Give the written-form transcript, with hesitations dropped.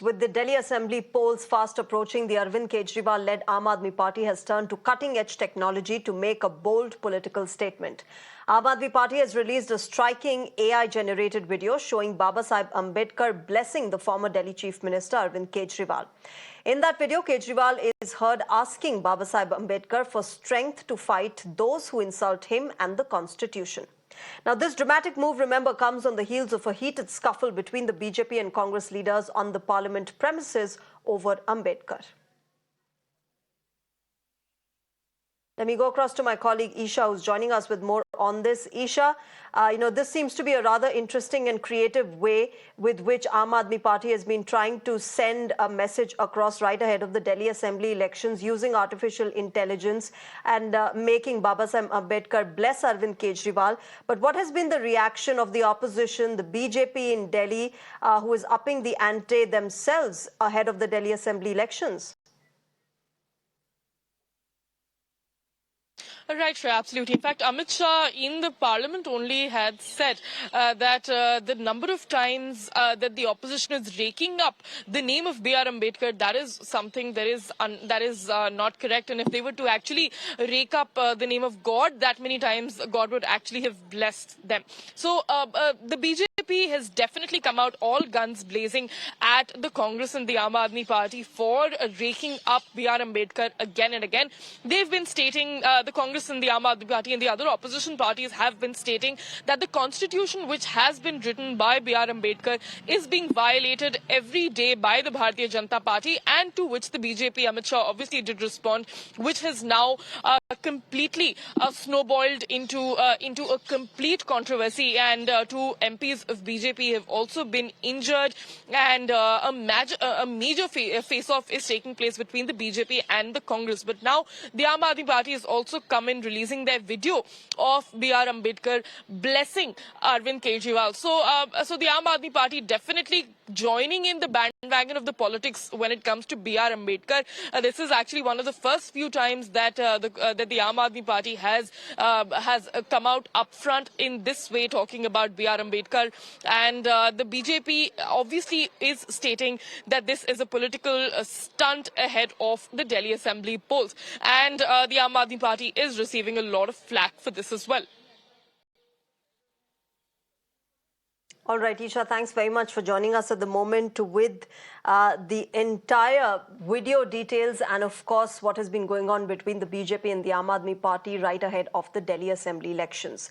With the Delhi Assembly polls fast approaching, the Arvind Kejriwal-led Aam Aadmi Party has turned to cutting-edge technology to make a bold political statement. Aam Aadmi Party has released a striking AI-generated video showing Babasaheb Ambedkar blessing the former Delhi Chief Minister Arvind Kejriwal. In that video, Kejriwal is heard asking Babasaheb Ambedkar for strength to fight those who insult him and the Constitution. Now, this dramatic move, remember, comes on the heels of a heated scuffle between the BJP and Congress leaders on the parliament premises over Ambedkar. Let me go across to my colleague Isha, who's joining us with more on this. Isha, this seems to be a rather interesting and creative way with which Aam Aadmi Party has been trying to send a message across right ahead of the Delhi Assembly elections using artificial intelligence and making Babasaheb Ambedkar bless Arvind Kejriwal. But what has been the reaction of the opposition, the BJP in Delhi, who is upping the ante themselves ahead of the Delhi Assembly elections? Right, Shreya, absolutely. In fact, Amit Shah in the parliament only had said that the number of times that the opposition is raking up the name of B.R. Ambedkar, that is something that is not correct. And if they were to actually rake up the name of God that many times, God would actually have blessed them. So the BJP has definitely come out all guns blazing at the Congress and the Aam Aadmi Party for raking up B.R. Ambedkar again and again. They've been stating, the Congress and the Aam Aadmi Party and the other opposition parties have been stating that the constitution which has been written by B.R. Ambedkar is being violated every day by the Bharatiya Janata Party, and to which the BJP, Amit Shah, obviously did respond, which has now completely snowballed into a complete controversy, and two MPs of BJP have also been injured, and a major face-off is taking place between the BJP and the Congress. But now the Aam Aadmi Party has also come in releasing their video of B.R. Ambedkar blessing Arvind Kejriwal. So the Aam Aadmi Party definitely joining in the bandwagon of the politics when it comes to B.R. Ambedkar. This is actually one of the first few times that the Aam Aadmi Party has come out upfront in this way talking about B.R. Ambedkar, and the BJP obviously is stating that this is a political stunt ahead of the Delhi Assembly polls, and the Aam Aadmi Party is receiving a lot of flack for this as well. All right, Isha, thanks very much for joining us at the moment with the entire video details and, of course, what has been going on between the BJP and the Aam Aadmi Party right ahead of the Delhi Assembly elections.